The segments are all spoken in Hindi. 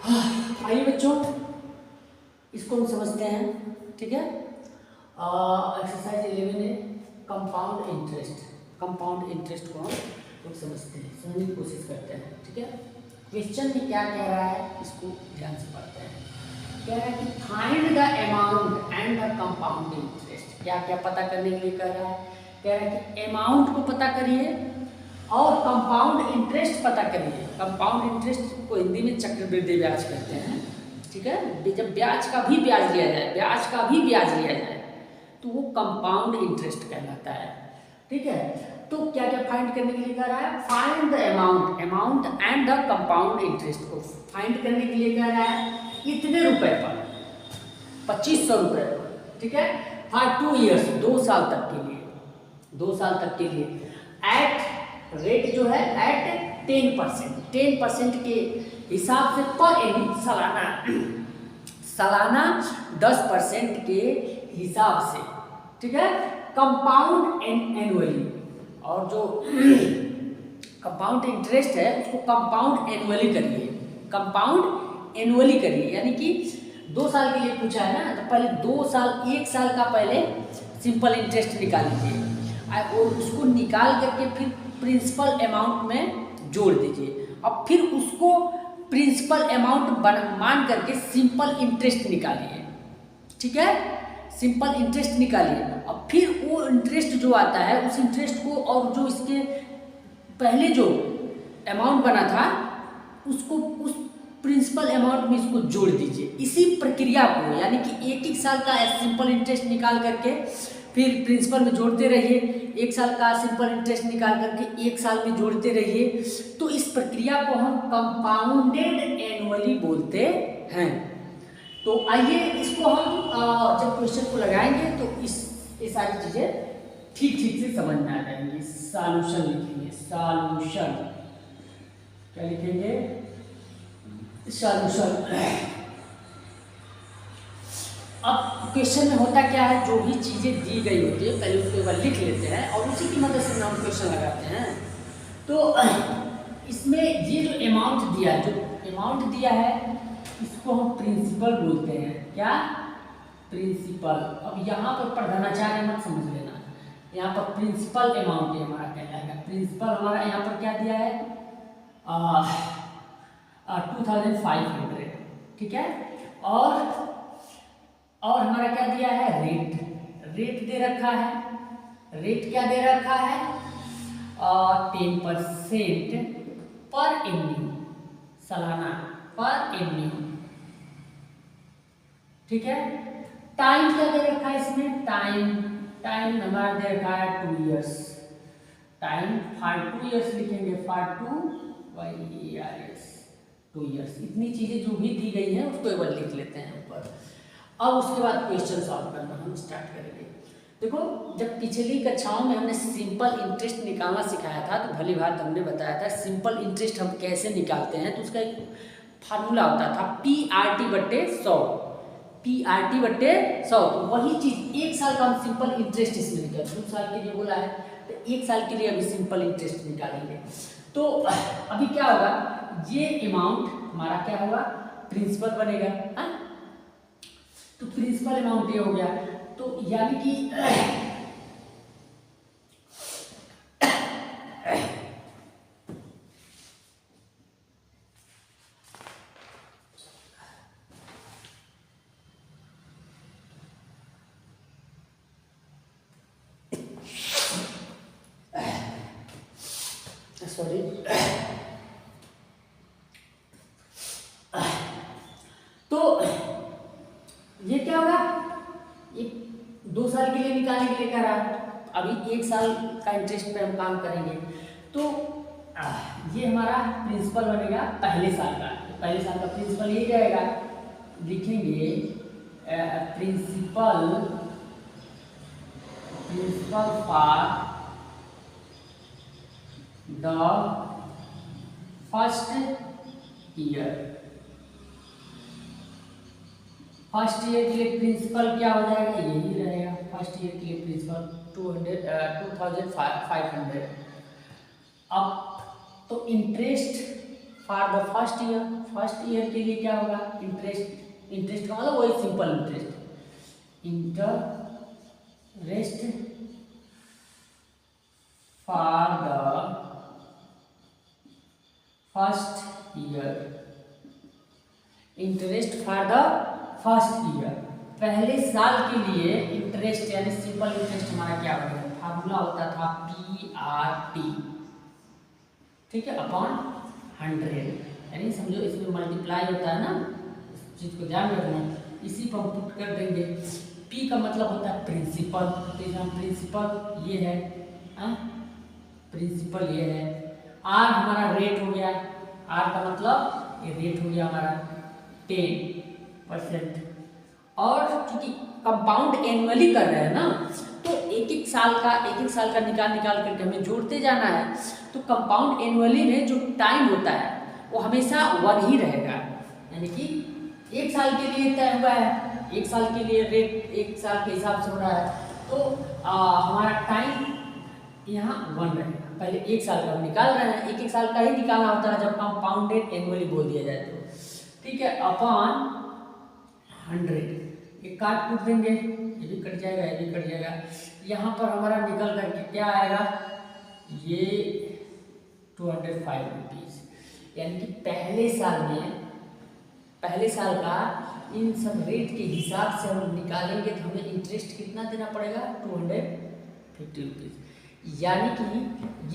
आइए बच्चों, इसको हम समझते हैं। ठीक है, एक्सरसाइज 11 है कंपाउंड इंटरेस्ट। कंपाउंड इंटरेस्ट को हम लोग समझते हैं, समझने की कोशिश करते हैं। ठीक है, क्वेश्चन में क्या कह रहा है इसको ध्यान से पढ़ते हैं। कह रहा है कि find the amount and the compound interest. क्या क्या पता करने के लिए कह रहा है? कह रहा है कि अमाउंट को पता करिए और कंपाउंड इंटरेस्ट पता करिए। कंपाउंड इंटरेस्ट को हिंदी में चक्रवृद्धि ब्याज कहते हैं। ठीक है, जब ब्याज का भी ब्याज लिया जाए, ब्याज का भी ब्याज लिया जाए तो वो कंपाउंड इंटरेस्ट कहलाता है। ठीक है, तो क्या क्या फाइंड करने के लिए कह रहा है? Find the amount, amount and the compound interest को फाइंड करने के लिए कह रहा है इतने रुपए पर, 2500 रुपए पर। ठीक है, फॉर 2 ईयर्स, 2 साल तक के लिए, 2 साल तक के लिए एट रेट जो है एट 10%, 10% के हिसाब से पर एनी, सालाना 10% के हिसाब से। ठीक है, कंपाउंड एंड एनुअली, और जो कंपाउंड इंटरेस्ट है उसको कंपाउंड एनुअली करिए, कंपाउंड एनुअली करिए। यानी कि 2 साल के लिए पूछा है ना, तो पहले 2 साल, 1 साल का पहले सिंपल इंटरेस्ट निकाल लीजिए और उसको निकाल करके फिर प्रिंसिपल अमाउंट में जोड़ दीजिए। अब फिर उसको प्रिंसिपल अमाउंट मान करके सिंपल इंटरेस्ट निकालिए। ठीक है, सिंपल इंटरेस्ट निकालिए। अब फिर वो इंटरेस्ट जो आता है उस इंटरेस्ट को और जो इसके पहले जो अमाउंट बना था उसको उस प्रिंसिपल अमाउंट में इसको जोड़ दीजिए। इसी प्रक्रिया को, यानी कि एक साल का सिंपल इंटरेस्ट निकाल करके फिर प्रिंसिपल में जोड़ते रहिए, 1 साल का सिंपल इंटरेस्ट निकाल करके 1 साल में जोड़ते रहिए। तो इस प्रक्रिया को हम कंपाउंडेड एनुअली बोलते हैं। तो आइए इसको हम जब क्वेश्चन को लगाएंगे तो ये सारी चीजें ठीक से समझ में आ जाएंगी। सॉल्यूशन लिखेंगे, सॉल्यूशन क्या लिखेंगे? सॉल्यूशन। अब क्वेश्चन में होता क्या है, जो भी चीजें दी गई होती है पहले उसको एक बार लिख लेते हैं और उसी की मदद से हम क्वेश्चन लगाते हैं। तो इसमें ये जो अमाउंट दिया है, जो अमाउंट दिया है इसको हम प्रिंसिपल बोलते हैं। क्या? प्रिंसिपल। अब यहाँ पर प्रधानाचार्य मत समझ लेना, यहाँ पर प्रिंसिपल अमाउंट हमारा कहलाएगा। प्रिंसिपल हमारा यहाँ पर क्या दिया है? 2500। ठीक है, और हमारा क्या दिया है? रेट दे रखा है। रेट क्या दे रखा है? 10% पर एमनी, सालाना पर एमनी। ठीक है, टाइम क्या दे रखा है इसमें? टाइम हमारा दे रखा है 2 ईयर्स। टाइम फॉर 2 ईयर्स लिखेंगे, फॉर 2 ईयर्स, 2 ईयर्स। इतनी चीजें जो भी दी गई हैं उसको एक बार लिख लेते हैं ऊपर। अब उसके बाद क्वेश्चन सॉल्व करना हम स्टार्ट करेंगे। देखो, जब पिछली कक्षाओं में हमने सिंपल इंटरेस्ट निकालना सिखाया था तो भली बात हमने बताया था सिंपल इंटरेस्ट हम कैसे निकालते हैं। तो उसका एक फार्मूला होता था PRT/100, PRT/100। तो वही चीज 1 साल का हम सिंपल इंटरेस्ट इसमें निकालेंगे। 2 साल के लिए बोला है तो 1 साल के लिए अभी सिंपल इंटरेस्ट निकालेंगे। तो अभी क्या होगा, ये अमाउंट हमारा क्या होगा? प्रिंसिपल बनेगा। हाँ, तो प्रिंसिपल अमाउंट ये हो गया। तो यानी कि सॉरी, तो ये क्या होगा? ये 2 साल के लिए निकालने के लिए कह रहा है। अभी 1 साल का इंटरेस्ट पे हम काम करेंगे। तो ये हमारा प्रिंसिपल बनेगा पहले साल का। पहले साल का प्रिंसिपल ये जाएगा, लिखेंगे principal for the first year. First year के लिए प्रिंसिपल क्या हो जाएगा? यही रहेगा। फर्स्ट ईयर के लिए प्रिंसिपल 2500। अब तो interest for the first year, first year के लिए क्या होगा, इंटरेस्ट, इंटरेस्ट का मतलब वही simple interest, interest for the first year, interest for the first year, पहले साल के लिए इंटरेस्ट यानी सिंपल इंटरेस्ट हमारा क्या बनेगा, फार्मूला होता था PRT, ठीक है, अपॉन 100, यानी समझो इसमें मल्टीप्लाई होता है ना, इस चीज को ध्यान रखना, इसी पर हम पुट कर देंगे। P का मतलब होता है प्रिंसिपल, तो यहाँ प्रिंसिपल ये है, प्रिंसिपल ये है। R हमारा रेट हो गया, R का मतलब ये रेट हो गया हमारा 10%, और क्योंकि कंपाउंड एनुअली कर रहे हैं ना, तो एक एक साल का निकाल करके हमें जोड़ते जाना है, तो कंपाउंड एनुअली में जो टाइम होता है वो हमेशा 1 ही रहेगा, यानी कि एक साल के लिए तय हुआ है, एक साल के लिए रेट एक साल के हिसाब से हो रहा है, तो हमारा टाइम यहाँ 1 रहेगा। पहले एक साल का हम निकाल रहे हैं, एक साल का ही निकालना होता है जब कंपाउंडेड एनुअली बोल दिया जाए तो, ठीक है, अपॉन 100, ये काट कूट देंगे, ये भी कट जाएगा, ये भी कट जाएगा, यहाँ पर हमारा निकल करके क्या आएगा, ये 205 रुपीज़, यानी कि पहले साल का इन सब रेट के हिसाब से हम निकालेंगे तो हमें इंटरेस्ट कितना देना पड़ेगा, 250 रुपीज़, यानी कि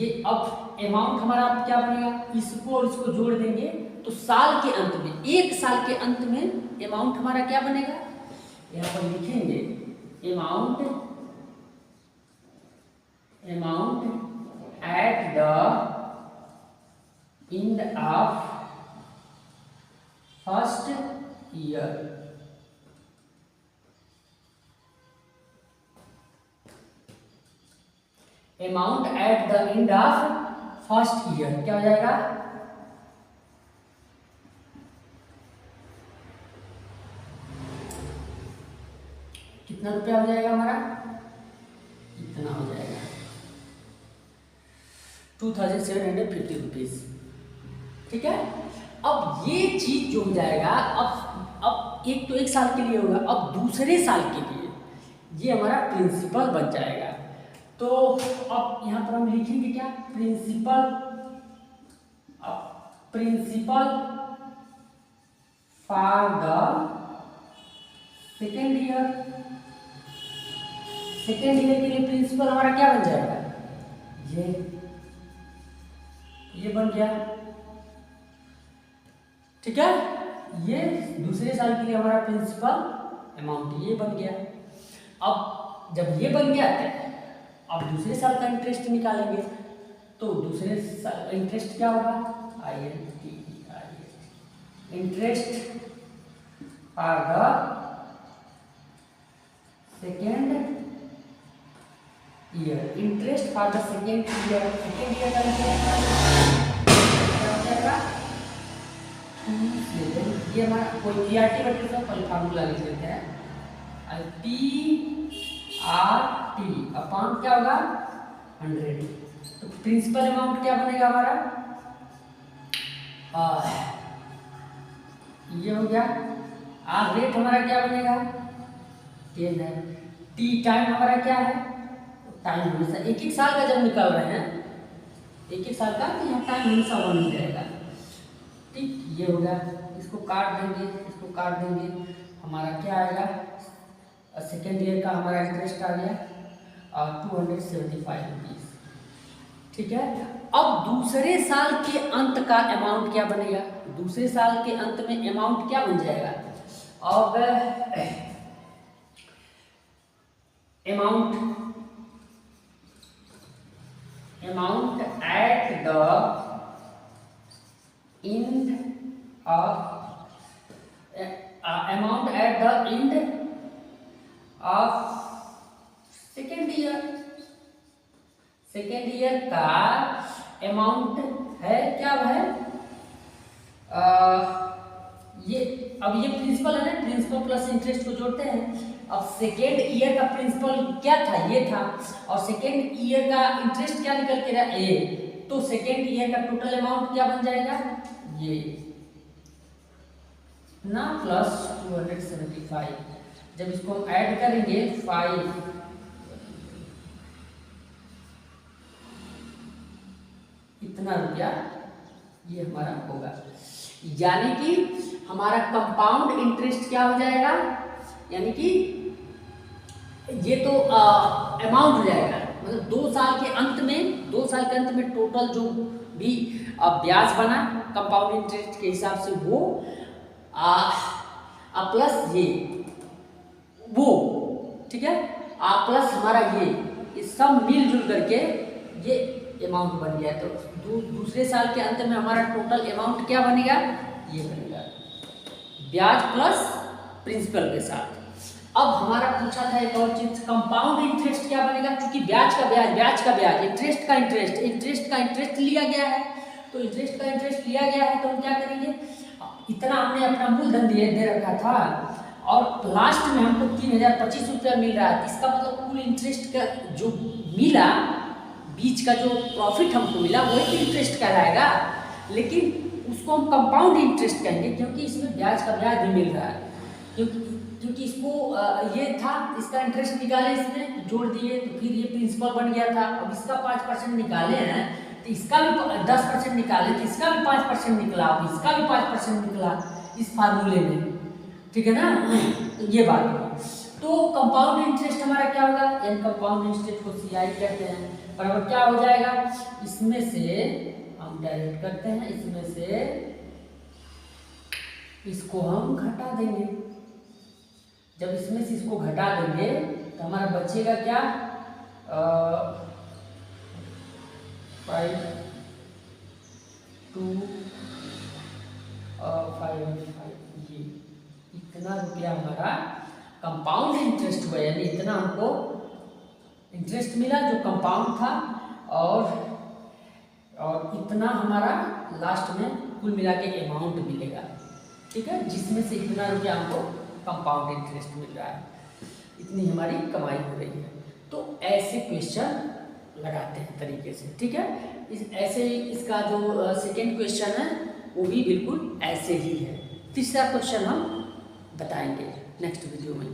ये अब अमाउंट हमारा क्या बनेगा, इसको और इसको जोड़ देंगे तो साल के अंत में, एक साल के अंत में अमाउंट हमारा क्या बनेगा, यहाँ पर लिखेंगे amount at the end of first year, amount at the end of first year क्या हो जाएगा, कितना रुपया हो जाएगा हमारा, इतना हो जाएगा 2750 रुपीज, ठीक है। अब ये चीज जो हो जाएगा, अब एक तो एक साल के लिए होगा, अब दूसरे साल के लिए ये हमारा प्रिंसिपल बन जाएगा, तो अब यहाँ पर हम लिखेंगे क्या, principal for the second year, second year के लिए प्रिंसिपल हमारा क्या बन जाएगा, ये बन गया, ठीक है, ये दूसरे साल के लिए हमारा प्रिंसिपल अमाउंट ये बन गया। अब जब ये बन गया अब दूसरे साल का इंटरेस्ट निकालेंगे, तो दूसरे साल इंटरेस्ट क्या होगा, interest for the second year, interest for the second year, second year का क्या हो जाएगा, ये हमारा कोई PRT बटे से पहले फार्मूला लिख लेते हैं, PRT अपॉन क्या होगा 100, तो प्रिंसिपल अमाउंट क्या बनेगा हमारा, ये हो गया, रेट हमारा क्या बनेगा 10 है, T टाइम हमारा क्या है, टाइम हमेशा एक साल का जब निकाल रहे हैं, एक साल का, तो यहाँ टाइम हमेशा 1 ही रहेगा, ठीक, ये हो गया, इसको काट देंगे, इसको काट देंगे, हमारा क्या आएगा, सेकेंड ईयर का हमारा इंटरेस्ट आ गया 275 रुपीज़, ठीक है। अब दूसरे साल के अंत का अमाउंट क्या बनेगा, दूसरे साल के अंत में अमाउंट क्या बन जाएगा, अब amount at the end of amount at the end of second year का अमाउंट है क्या है, ये अब ये प्रिंसिपल है ना, प्रिंसिपल प्लस इंटरेस्ट को जोड़ते हैं, अब सेकेंड ईयर का प्रिंसिपल क्या था, ये था, और सेकेंड ईयर का इंटरेस्ट क्या निकल के रहा, ए, तो सेकेंड ईयर का टोटल अमाउंट क्या बन जाएगा, ये ना प्लस 275, जब इसको हम ऐड करेंगे 5 इतना रुपया ये हमारा होगा। यानी कि हमारा कंपाउंड इंटरेस्ट क्या हो जाएगा, यानी कि ये तो अमाउंट हो जाएगा, मतलब 2 साल के अंत में टोटल जो भी ब्याज बना कंपाउंड इंटरेस्ट के हिसाब से वो प्लस ये वो, ठीक है, प्लस हमारा ये सब मिलजुल करके ये अमाउंट बन गया। तो दूसरे साल के अंत में हमारा टोटल अमाउंट क्या बनेगा, ये बनेगा ब्याज प्लस प्रिंसिपल के साथ। अब हमारा पूछा था एक और चीज, कंपाउंड इंटरेस्ट क्या बनेगा, क्योंकि ब्याज का ब्याज, इंटरेस्ट का इंटरेस्ट लिया गया है, तो इंटरेस्ट का इंटरेस्ट लिया गया है तो हम क्या करेंगे, इतना हमने अपना मूलधन दे रखा था और लास्ट में हमको 3025 रुपया मिल रहा है। इसका मतलब कुल इंटरेस्ट का जो मिला, बीच का जो प्रॉफिट हमको मिला वही तो इंटरेस्ट कहलाएगा, लेकिन उसको हम कंपाउंड इंटरेस्ट कहेंगे क्योंकि इसमें ब्याज का ब्याज भी मिल रहा है। क्योंकि इसको ये था, इसका इंटरेस्ट निकाले, इसमें जोड़ दिए तो फिर ये प्रिंसिपल बन गया था। अब इसका 5% निकाले हैं तो इसका भी 10% निकाले तो इसका भी 5% निकला, अब इसका भी 5% निकला इस फार्मूले में, ठीक है ना। तो ये बात है। तो कंपाउंड इंटरेस्ट हमारा क्या होगा, यानी कंपाउंड इंटरेस्ट को CI कहते हैं, बराबर क्या हो जाएगा, इसमें से हम डायरेक्ट करते हैं, इसमें से इसको हम घटा देंगे। जब इसमें से इसको घटा देंगे तो हमारा बचेगा क्या, 5 2 5 ये इतना रुपया हमारा कंपाउंड इंटरेस्ट हुआ, यानी इतना हमको इंटरेस्ट मिला जो कंपाउंड था, और इतना हमारा लास्ट में कुल मिला के अमाउंट मिलेगा, ठीक है, जिसमें से इतना रुपया हमको कंपाउंड इंटरेस्ट मिल रहा है, इतनी हमारी कमाई हो रही है। तो ऐसे क्वेश्चन लगाते हैं तरीके से, ठीक है। ऐसे ही इसका जो सेकेंड क्वेश्चन है वो भी बिल्कुल ऐसे ही है। तीसरा क्वेश्चन हम बताएंगे नेक्स्ट वीडियो में।